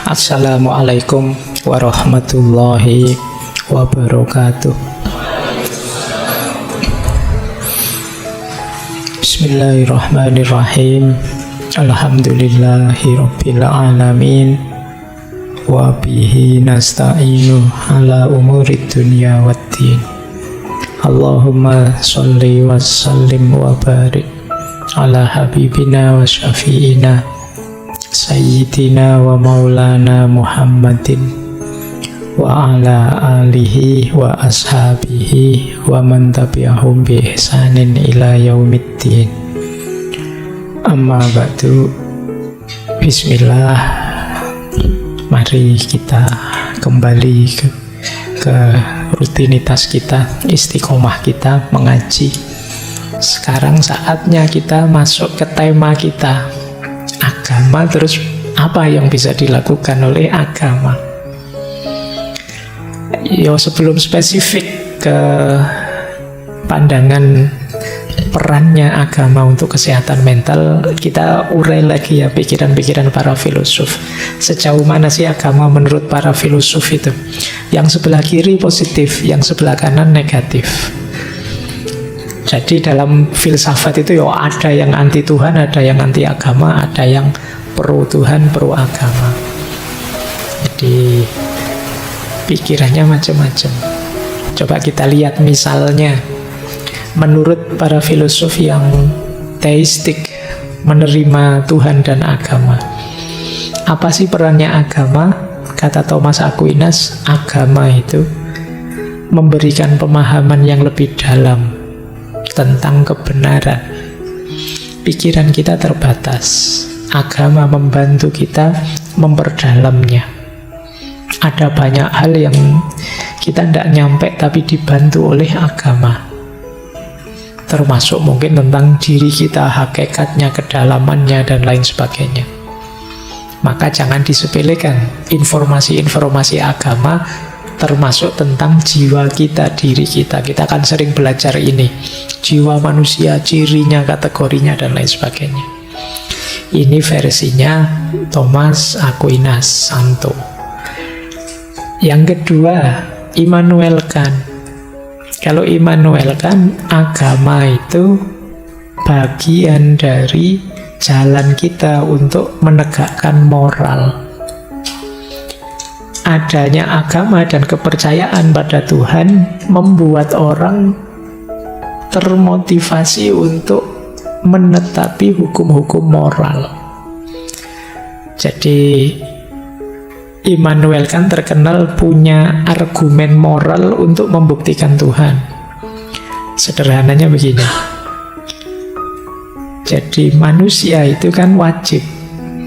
Assalamualaikum warahmatullahi wabarakatuh. Bismillahirrahmanirrahim. Alhamdulillahi rabbil alamin. Wa bihi nasta'inu ala umurid dunya waddin. Allahumma sholli wa sallim wa barik ala habibina wa syafi'ina Sayyidina wa maulana Muhammadin wa ala alihi wa ashabihi wa man tabi'ahum bi ihsanin ila yaumiddin. Amma ba'du. Bismillah. Mari kita kembali ke rutinitas kita, istiqomah kita mengaji. Sekarang saatnya kita masuk ke tema kita, agama. Terus apa yang bisa dilakukan oleh agama? Sebelum spesifik ke pandangan perannya agama untuk kesehatan mental, kita urai lagi ya pikiran-pikiran para filosof. Sejauh mana sih agama menurut para filosof itu? Yang sebelah kiri positif, yang sebelah kanan negatif. Jadi dalam filsafat itu ada yang anti Tuhan, ada yang anti agama, ada yang pro Tuhan, pro agama. Jadi pikirannya macam-macam. Coba kita lihat misalnya, menurut para filosof yang teistik, menerima Tuhan dan agama, apa sih perannya agama? Kata Thomas Aquinas, agama itu memberikan pemahaman yang lebih dalam tentang kebenaran. Pikiran kita terbatas, agama membantu kita memperdalamnya. Ada banyak hal yang kita tidak nyampe tapi dibantu oleh agama, termasuk mungkin tentang diri kita, hakikatnya, kedalamannya, dan lain sebagainya. Maka jangan disepelekan informasi-informasi agama, termasuk tentang jiwa kita, diri kita. Kita akan sering belajar ini, jiwa manusia, cirinya, kategorinya, dan lain sebagainya. Ini versinya Thomas Aquinas, Santo. Yang kedua, Immanuel Kant. Kalau Immanuel Kant, agama itu bagian dari jalan kita untuk menegakkan moral. Adanya agama dan kepercayaan pada Tuhan membuat orang termotivasi untuk menetapi hukum-hukum moral. Jadi Immanuel Kant terkenal punya argumen moral untuk membuktikan Tuhan. Sederhananya begini. Jadi manusia itu kan wajib,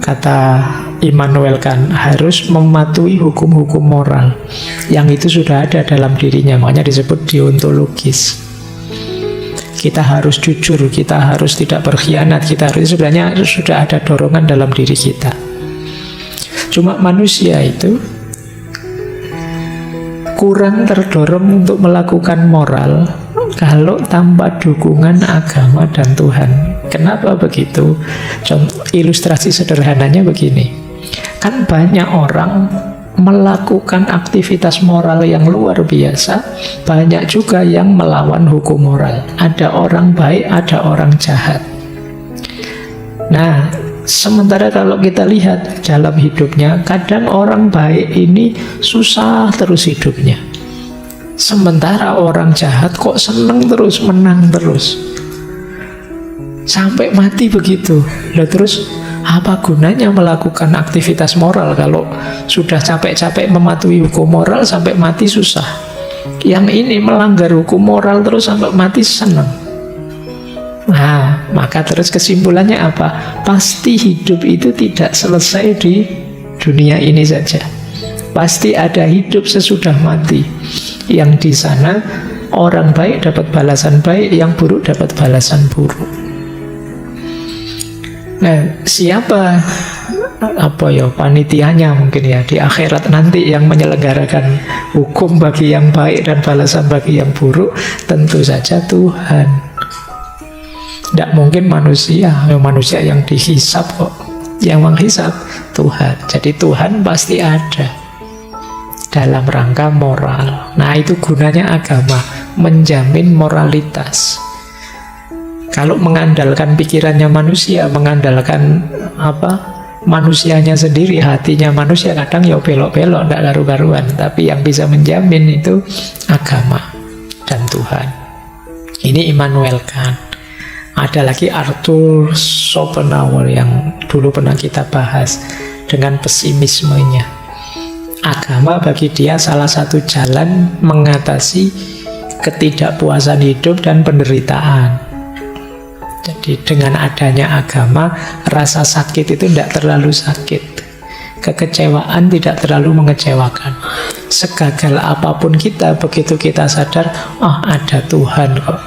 kata Immanuel Kant, harus mematuhi hukum-hukum moral yang itu sudah ada dalam dirinya, makanya disebut deontologis. Kita harus jujur, kita harus tidak berkhianat, kita harus, sebenarnya sudah ada dorongan dalam diri kita. Cuma manusia itu kurang terdorong untuk melakukan moral kalau tanpa dukungan agama dan Tuhan. Kenapa begitu? Contoh ilustrasi sederhananya begini. Kan banyak orang melakukan aktivitas moral yang luar biasa, banyak juga yang melawan hukum moral. Ada orang baik, ada orang jahat. Nah, sementara kalau kita lihat dalam hidupnya, kadang orang baik ini susah terus hidupnya. Sementara orang jahat kok seneng terus, menang terus. Sampai mati begitu. Lah terus apa gunanya melakukan aktivitas moral kalau sudah capek-capek mematuhi hukum moral sampai mati susah? Yang ini melanggar hukum moral terus sampai mati senang. Nah, maka terus kesimpulannya apa? Pasti hidup itu tidak selesai di dunia ini saja. Pasti ada hidup sesudah mati. Yang di sana orang baik dapat balasan baik, yang buruk dapat balasan buruk. Nah, siapa panitianya mungkin ya di akhirat nanti yang menyelenggarakan hukum bagi yang baik dan balasan bagi yang buruk? Tentu saja Tuhan. Tidak Tidak mungkin manusia yang dihisap kok. Yang menghisap Tuhan. Jadi Tuhan pasti ada dalam rangka moral. Nah, itu gunanya agama, menjamin moralitas. Kalau mengandalkan pikirannya manusia, mengandalkan manusianya sendiri, hatinya manusia, kadang ya belok-belok, tidak karu-karuan. Tapi yang bisa menjamin itu agama dan Tuhan. Ini Immanuel Kant. Ada lagi Arthur Schopenhauer yang dulu pernah kita bahas dengan pesimismenya. Agama bagi dia salah satu jalan mengatasi ketidakpuasan hidup dan penderitaan. Jadi dengan adanya agama, rasa sakit itu tidak terlalu sakit. Kekecewaan tidak terlalu mengecewakan. Segagal apapun kita, begitu kita sadar, ada Tuhan kok,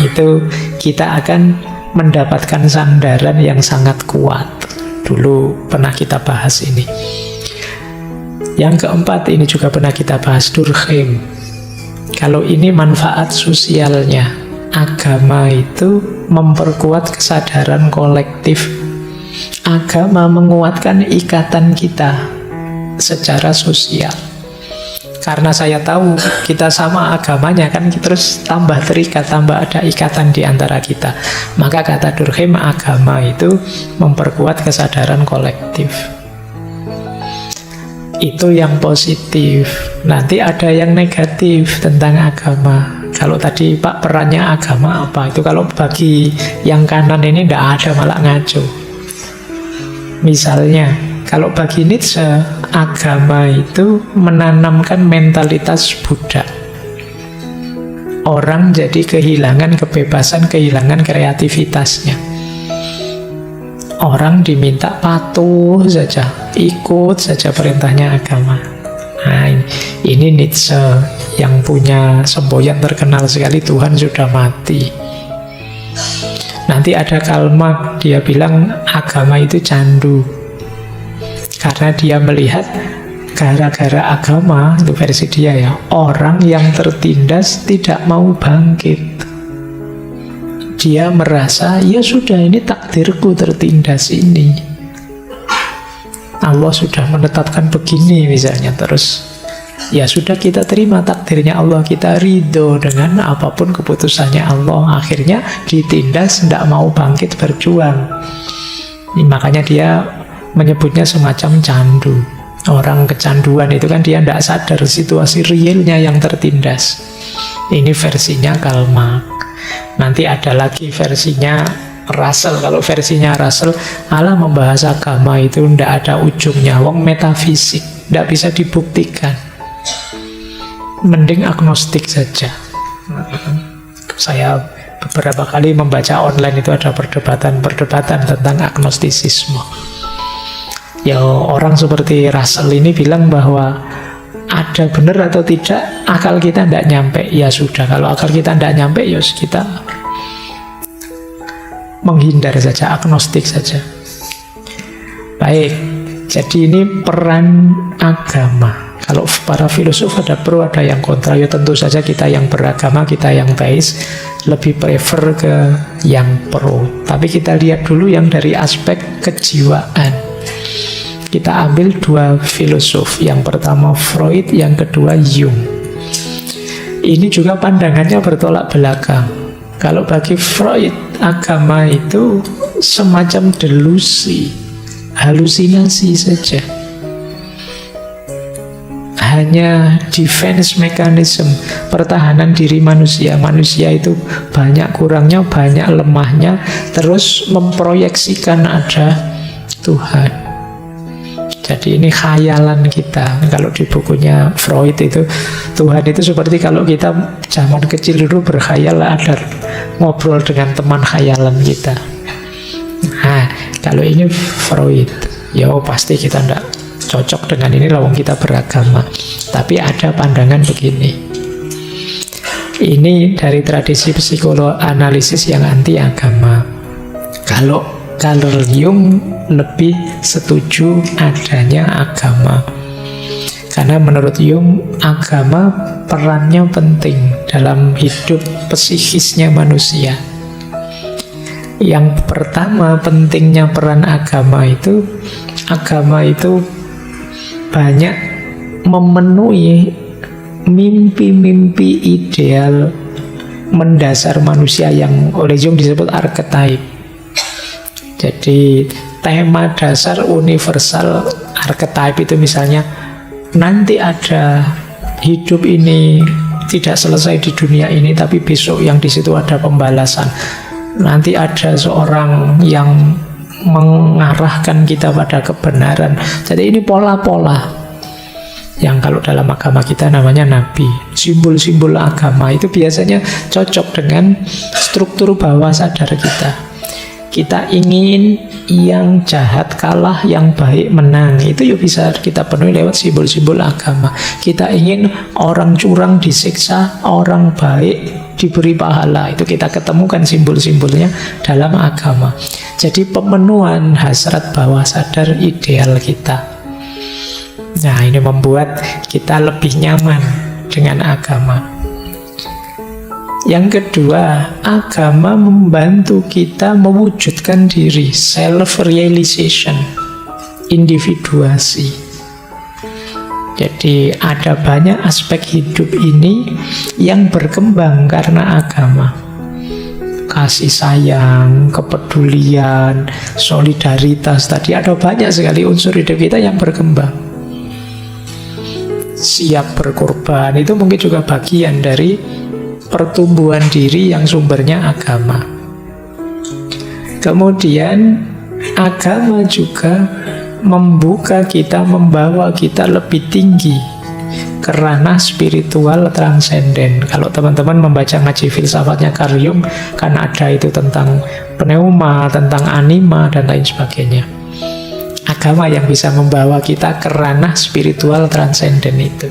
itu kita akan mendapatkan sandaran yang sangat kuat. Dulu pernah kita bahas ini. Yang keempat, ini juga pernah kita bahas, Durkheim. Kalau ini manfaat sosialnya, agama itu memperkuat kesadaran kolektif. Agama menguatkan ikatan kita secara sosial. Karena saya tahu kita sama agamanya kan, terus tambah terikat, tambah ada ikatan di antara kita. Maka kata Durkheim, agama itu memperkuat kesadaran kolektif. Itu yang positif. Nanti ada yang negatif tentang agama. Kalau tadi Pak, perannya agama apa? Itu kalau bagi yang kanan ini tidak ada, malah ngaco. Misalnya, kalau bagi Nietzsche, agama itu menanamkan mentalitas budak. Orang jadi kehilangan kebebasan, kehilangan kreativitasnya. Orang diminta patuh saja, ikut saja perintahnya agama. Nah, ini Nietzsche yang punya semboyan terkenal sekali, Tuhan sudah mati. Nanti ada Karl Marx, dia bilang agama itu candu. Karena dia melihat gara-gara agama, itu versi dia ya, orang yang tertindas tidak mau bangkit. Dia merasa, ya sudah, ini takdirku tertindas ini. Allah sudah menetapkan begini misalnya, terus ya sudah, kita terima takdirnya Allah, kita ridho dengan apapun keputusannya Allah. Akhirnya ditindas, tidak mau bangkit berjuang. Ini makanya dia menyebutnya semacam candu. Orang kecanduan itu kan dia tidak sadar situasi realnya yang tertindas. Ini versinya Karl Marx. Nanti ada lagi versinya Russell. Kalau versinya Russell, Allah membahas agama itu tidak ada ujungnya. Wong metafisik, tidak bisa dibuktikan. Mending agnostik saja. Saya beberapa kali membaca online itu ada perdebatan tentang agnostisisme. Ya, orang seperti Russell ini bilang bahwa ada benar atau tidak, akal kita tidak nyampe. Ya sudah, kalau akal kita tidak nyampe, ya kita menghindar saja, agnostik saja. Baik, jadi ini peran agama. Kalau para filosof ada pro, ada yang kontra. Ya tentu saja kita yang beragama, kita yang teis, lebih prefer ke yang pro. Tapi kita lihat dulu yang dari aspek kejiwaan. Kita ambil dua filosof, yang pertama Freud, yang kedua Jung. Ini juga pandangannya bertolak belakang. Kalau bagi Freud, agama itu semacam delusi, halusinasi saja. Hanya defense mechanism, pertahanan diri manusia. Manusia itu banyak kurangnya, banyak lemahnya, terus memproyeksikan ada Tuhan. Jadi ini khayalan kita. Kalau di bukunya Freud itu, Tuhan itu seperti kalau kita zaman kecil dulu berkhayal, ada ngobrol dengan teman khayalan kita. Nah, kalau ini Freud, ya pasti kita tidak cocok dengan ini, lawang kita beragama. Tapi ada pandangan begini. Ini dari tradisi psikoanalisis yang anti agama. Kalau Carl Jung lebih setuju adanya agama. Karena menurut Jung, agama perannya penting dalam hidup psikisnya manusia. Yang pertama, pentingnya peran agama itu banyak memenuhi mimpi-mimpi ideal mendasar manusia yang oleh Jung disebut archetype. Jadi tema dasar universal archetype itu misalnya nanti ada hidup ini tidak selesai di dunia ini, tapi besok yang di situ ada pembalasan. Nanti ada seorang yang mengarahkan kita pada kebenaran. Jadi ini pola-pola yang kalau dalam agama kita namanya nabi. Simbol-simbol agama itu biasanya cocok dengan struktur bawah sadar kita. Kita ingin yang jahat kalah, yang baik menang. Itu ya bisa kita penuhi lewat simbol-simbol agama. Kita ingin orang curang disiksa, orang baik diberi pahala. Itu kita ketemukan simbol-simbolnya dalam agama. Jadi pemenuhan hasrat bawah sadar ideal kita. Nah, ini membuat kita lebih nyaman dengan agama. Yang kedua, agama membantu kita mewujudkan diri, self-realization, individuasi. Jadi ada banyak aspek hidup ini yang berkembang karena agama. Kasih sayang, kepedulian, solidaritas, tadi ada banyak sekali unsur hidup kita yang berkembang. Siap berkorban, itu mungkin juga bagian dari pertumbuhan diri yang sumbernya agama. Kemudian agama juga membuka kita, membawa kita lebih tinggi ke ranah spiritual transenden. Kalau teman-teman membaca ngaji filsafatnya Carl Jung, kan ada itu tentang pneuma, tentang anima, dan lain sebagainya. Agama yang bisa membawa kita ke ranah spiritual transenden itu.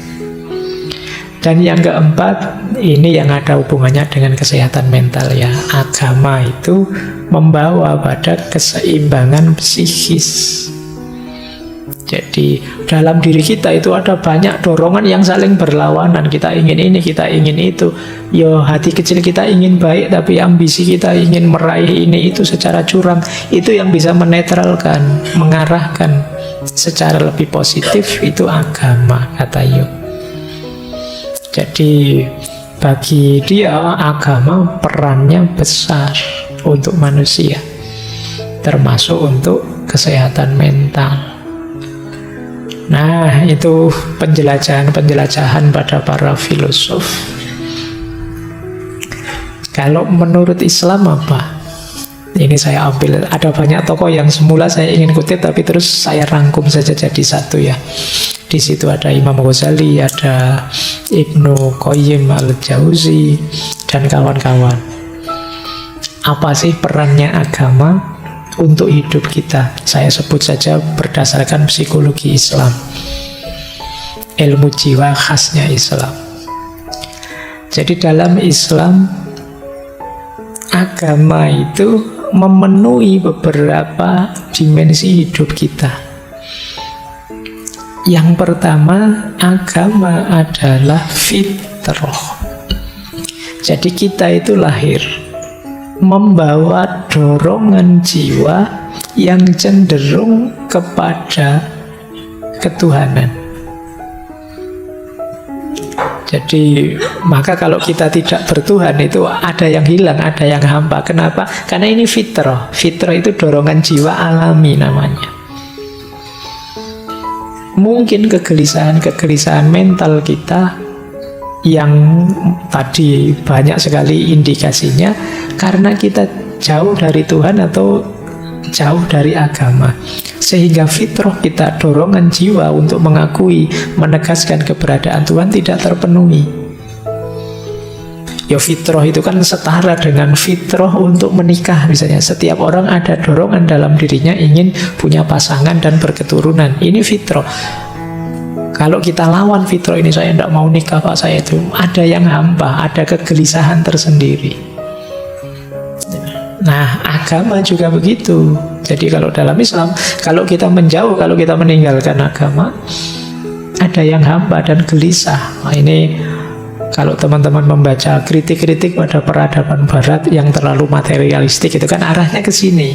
Dan yang keempat, ini yang ada hubungannya dengan kesehatan mental ya. Agama itu membawa pada keseimbangan psikis. Jadi dalam diri kita itu ada banyak dorongan yang saling berlawanan. Kita ingin ini, kita ingin itu. Yo, hati kecil kita ingin baik, tapi ambisi kita ingin meraih ini itu secara curang. Itu yang bisa menetralkan, mengarahkan secara lebih positif, itu agama, kata Jung. Jadi bagi dia agama perannya besar untuk manusia, termasuk untuk kesehatan mental. Nah, itu penjelajahan pada para filosof. Kalau menurut Islam apa? Ini saya ambil, ada banyak tokoh yang semula saya ingin kutip, tapi terus saya rangkum saja jadi satu ya. Di situ ada Imam Ghazali, ada Ibnu Qayyim al-Jauzi, dan kawan-kawan. Apa sih perannya agama untuk hidup kita? Saya sebut saja berdasarkan psikologi Islam, ilmu jiwa khasnya Islam. Jadi dalam Islam, agama itu memenuhi beberapa dimensi hidup kita. Yang pertama, agama adalah fitrah. Jadi kita itu lahir membawa dorongan jiwa yang cenderung kepada ketuhanan. Jadi maka kalau kita tidak bertuhan itu ada yang hilang, ada yang hampa. Kenapa? Karena ini fitrah. Fitrah itu dorongan jiwa alami namanya. Mungkin kegelisahan mental kita yang tadi banyak sekali indikasinya karena kita jauh dari Tuhan atau jauh dari agama, sehingga fitrah kita, dorongan jiwa untuk mengakui, menegaskan keberadaan Tuhan tidak terpenuhi. Ya fitrah itu kan setara dengan fitrah untuk menikah misalnya. Setiap orang ada dorongan dalam dirinya ingin punya pasangan dan berketurunan. Ini fitrah. Kalau kita lawan fitrah ini, saya tidak mau nikah Pak, saya itu ada yang hampa, ada kegelisahan tersendiri. Nah, agama juga begitu. Jadi kalau dalam Islam, kalau kita menjauh, kalau kita meninggalkan agama, ada yang hampa dan gelisah. Nah, ini Kalau teman-teman membaca kritik-kritik pada peradaban barat yang terlalu materialistik, itu kan arahnya ke sini.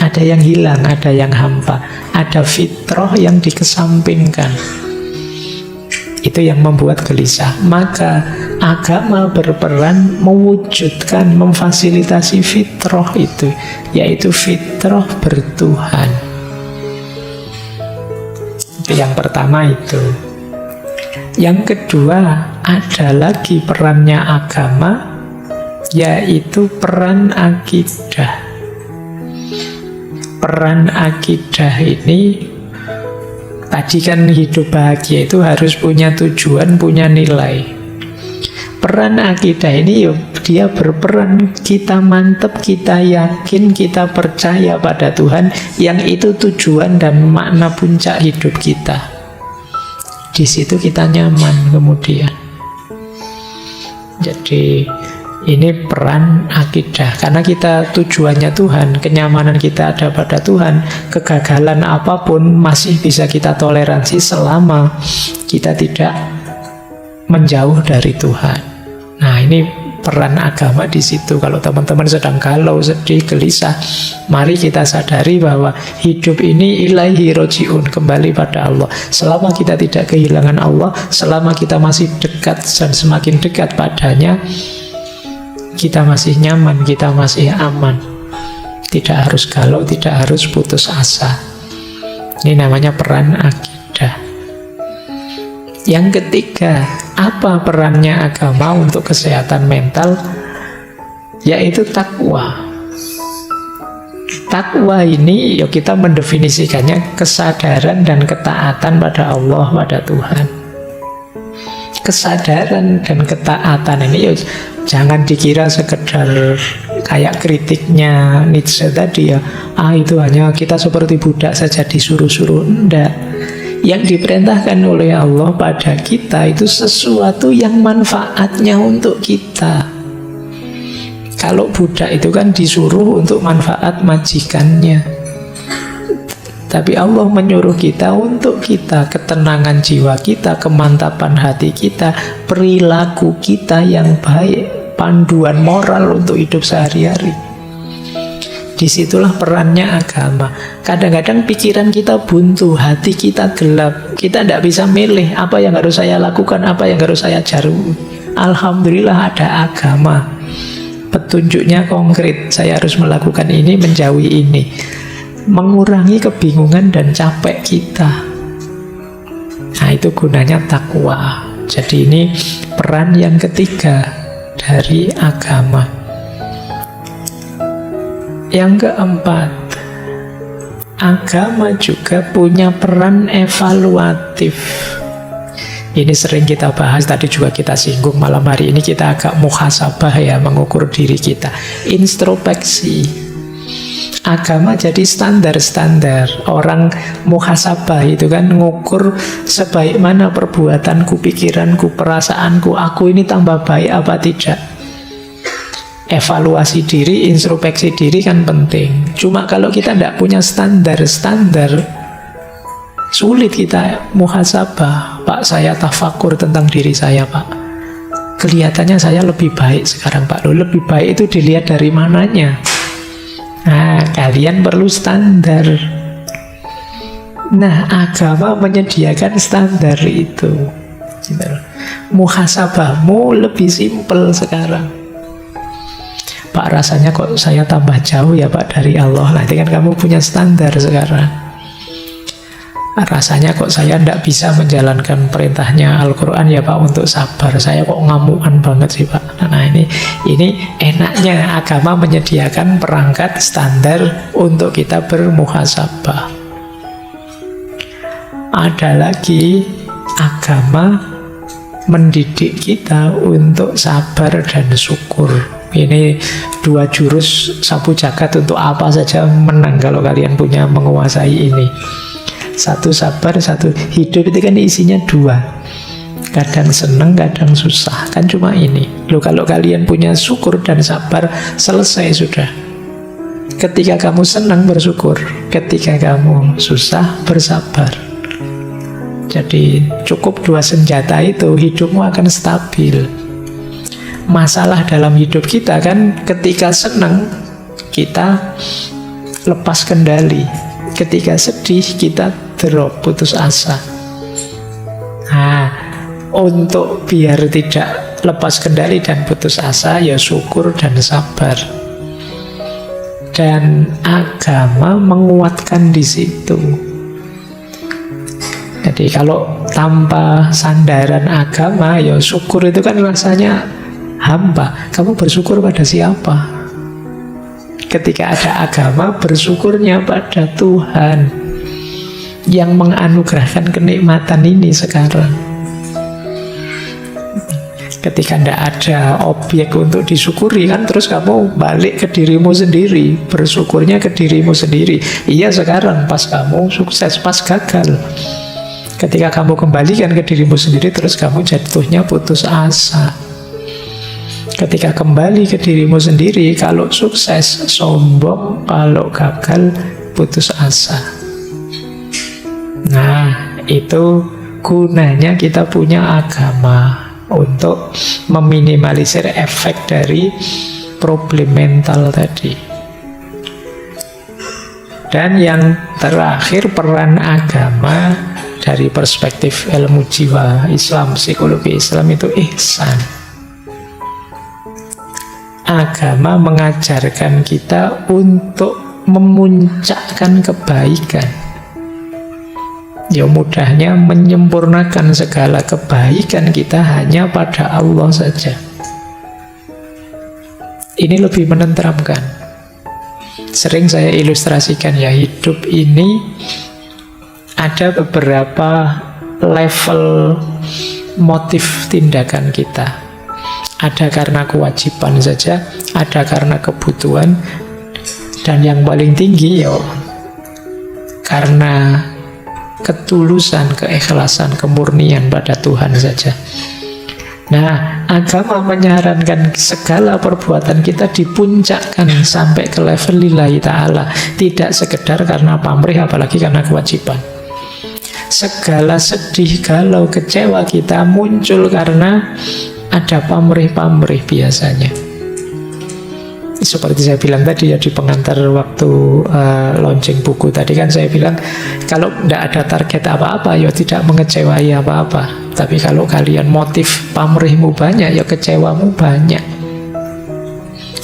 Ada yang hilang, ada yang hampa, ada fitrah yang dikesampingkan. Itu yang membuat gelisah. Maka agama berperan mewujudkan, memfasilitasi fitrah itu, yaitu fitrah bertuhan. Itu yang pertama itu. Yang kedua, ada lagi perannya agama, yaitu peran akidah. Peran akidah ini, tadi kan hidup bahagia itu harus punya tujuan, punya nilai. Peran akidah ini dia berperan, kita mantep, kita yakin, kita percaya pada Tuhan, yang itu tujuan dan makna puncak hidup kita. Di situ kita nyaman kemudian. Jadi ini peran akidah, karena kita tujuannya Tuhan, kenyamanan kita ada pada Tuhan, kegagalan apapun masih bisa kita toleransi selama kita tidak menjauh dari Tuhan. Nah, ini peran agama di situ. Kalau teman-teman sedang galau, sedih, gelisah, mari kita sadari bahwa hidup ini ilaihi roji'un, kembali pada Allah. Selama kita tidak kehilangan Allah, selama kita masih dekat dan semakin dekat padanya, kita masih nyaman, kita masih aman. Tidak harus galau, tidak harus putus asa. Ini namanya peran akidah. Yang ketiga, apa perannya agama untuk kesehatan mental? Yaitu takwa. Takwa ini ya kita mendefinisikannya kesadaran dan ketaatan pada Allah, pada Tuhan. Kesadaran dan ketaatan ini ya jangan dikira sekedar kayak kritiknya Nietzsche tadi ya, itu hanya kita seperti budak saja disuruh-suruh. Enggak. Yang diperintahkan oleh Allah pada kita itu sesuatu yang manfaatnya untuk kita. Kalau budak itu kan disuruh untuk manfaat majikannya, tapi Allah menyuruh kita untuk kita, ketenangan jiwa kita, kemantapan hati kita, perilaku kita yang baik, panduan moral untuk hidup sehari-hari. Disitulah perannya agama. Kadang-kadang pikiran kita buntu, hati kita gelap, kita tidak bisa milih apa yang harus saya lakukan, apa yang harus saya jarum. Alhamdulillah ada agama, petunjuknya konkret. Saya harus melakukan ini, menjauhi ini, mengurangi kebingungan dan capek kita. Nah, itu gunanya takwa. Jadi ini peran yang ketiga dari agama. Yang keempat, agama juga punya peran evaluatif. Ini sering kita bahas, tadi juga kita singgung, malam hari ini kita agak muhasabah ya, mengukur diri kita, introspeksi. Agama jadi standar-standar. Orang muhasabah itu kan ngukur sebaik mana perbuatanku, pikiranku, perasaanku, aku ini tambah baik apa tidak. Evaluasi diri, introspeksi diri kan penting. Cuma kalau kita tidak punya standar-standar, sulit kita muhasabah. Pak, saya tafakur tentang diri saya, Pak. Kelihatannya saya lebih baik sekarang, Pak. Loh, lebih baik itu dilihat dari mananya. Nah, kalian perlu standar. Nah, agama menyediakan standar itu. Muhasabahmu lebih simpel sekarang. Pak, rasanya kok saya tambah jauh ya Pak dari Allah. Nanti kan kamu punya standar sekarang. Rasanya kok saya tidak bisa menjalankan perintahnya Al-Quran ya Pak untuk sabar. Saya kok ngamukan banget sih Pak. Nah, ini enaknya agama menyediakan perangkat standar untuk kita bermuhasabah. Ada lagi, agama mendidik kita untuk sabar dan syukur. Ini dua jurus sapu jagat, untuk apa saja menang kalau kalian punya menguasai ini. Satu sabar, satu hidup. Itu kan isinya dua, kadang senang, kadang susah. Kan cuma ini. Loh, kalau kalian punya syukur dan sabar, selesai sudah. Ketika kamu senang bersyukur, ketika kamu susah bersabar. Jadi cukup 2 senjata itu, hidupmu akan stabil. Masalah dalam hidup kita kan ketika senang kita lepas kendali, ketika sedih kita drop, putus asa. Nah, untuk biar tidak lepas kendali dan putus asa, ya syukur dan sabar. Dan agama menguatkan di situ. Jadi kalau tanpa sandaran agama, ya syukur itu kan rasanya hampa. Kamu bersyukur pada siapa? Ketika ada agama, bersyukurnya pada Tuhan yang menganugerahkan kenikmatan ini sekarang. Ketika tidak ada objek untuk disyukuri kan, terus kamu balik ke dirimu sendiri, bersyukurnya ke dirimu sendiri. Iya sekarang pas kamu sukses, pas gagal. Ketika kamu kembalikan ke dirimu sendiri, terus kamu jatuhnya putus asa. Ketika kembali ke dirimu sendiri, kalau sukses sombong, kalau gagal putus asa. Nah, itu gunanya kita punya agama, untuk meminimalisir efek dari problem mental tadi. Dan yang terakhir, peran agama dari perspektif ilmu jiwa Islam, psikologi Islam itu ihsan. Agama mengajarkan kita untuk memuncakkan kebaikan. Ya mudahnya menyempurnakan segala kebaikan kita hanya pada Allah saja. Ini lebih menenteramkan. Sering saya ilustrasikan ya, hidup ini ada beberapa level motif tindakan kita. Ada karena kewajiban saja, ada karena kebutuhan, dan yang paling tinggi ya karena ketulusan, keikhlasan, kemurnian pada Tuhan saja. Nah, agama menyarankan segala perbuatan kita dipuncakkan sampai ke level lillahi ta'ala. Tidak sekedar karena pamrih, apalagi karena kewajiban. Segala sedih, galau, kecewa kita muncul karena ada pamrih-pamrih biasanya. Seperti saya bilang tadi ya di pengantar waktu launching buku tadi kan saya bilang, kalau tidak ada target apa-apa ya tidak mengecewai apa-apa. Tapi kalau kalian motif pamrihmu banyak ya kecewamu banyak.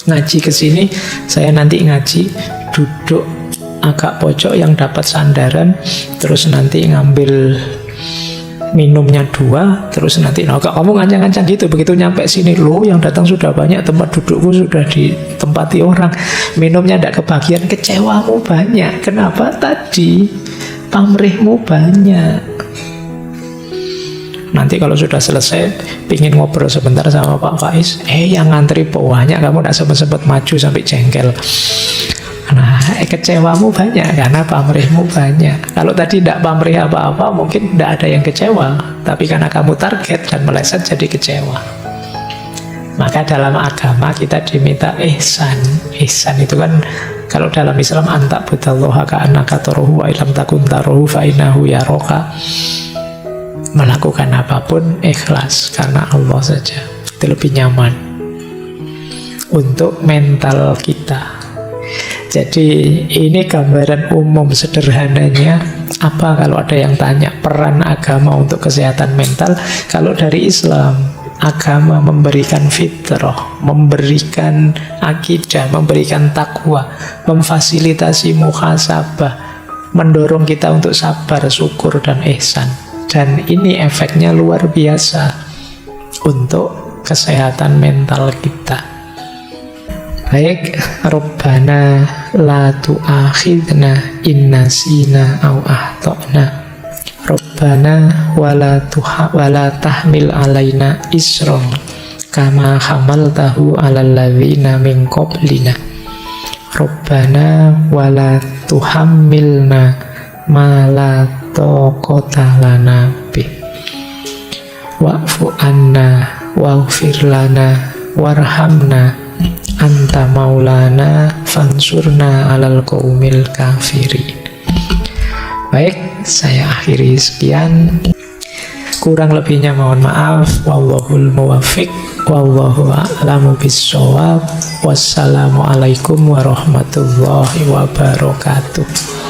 Ngaji kesini, saya nanti ngaji duduk agak pojok yang dapat sandaran, terus nanti ngambil minumnya 2, terus nanti kamu ngancang-ngancang gitu. Begitu nyampe sini, loh yang datang sudah banyak, tempat dudukku sudah ditempati orang, minumnya tidak kebagian, kecewamu banyak. Kenapa? Tadi pamrihmu banyak. Nanti kalau sudah selesai pingin ngobrol sebentar sama Pak Faiz, yang ngantri banyak, kamu tidak sempat maju sampai jengkel. Nah, kecewamu banyak karena pamrihmu banyak. Kalau tadi tidak pamrih apa-apa, mungkin tidak ada yang kecewa. Tapi karena kamu target dan meleset jadi kecewa. Maka dalam agama kita diminta ihsan. Ihsan itu kan kalau dalam Islam antak budallaha ka'annaka tarahu wa illam takun tarahu fa innahu yaraka. Melakukan apapun ikhlas karena Allah saja. Itu lebih nyaman untuk mental kita. Jadi ini gambaran umum sederhananya. Apa kalau ada yang tanya peran agama untuk kesehatan mental? Kalau dari Islam, agama memberikan fitrah, memberikan akidah, memberikan takwa, memfasilitasi muhasabah, mendorong kita untuk sabar, syukur, dan ihsan. Dan ini efeknya luar biasa untuk kesehatan mental kita. Baik, Rabbana la tu'akhidna in nasina au akhtana. Rabbana wala tahmil alaina isran kama hamaltahu alal ladzina min qablina. Rabbana wala tuhammilna ma la taqata lana bih. Wa'fu anna waghfir lana warhamna anta maulana fansurna alal qaumil kafirin. Baik, Saya akhiri sekian. Kurang lebihnya mohon maaf. Wallahul muwaffiq, wallahu a'lamu bissawab. Wassalamualaikum warahmatullahi wabarakatuh.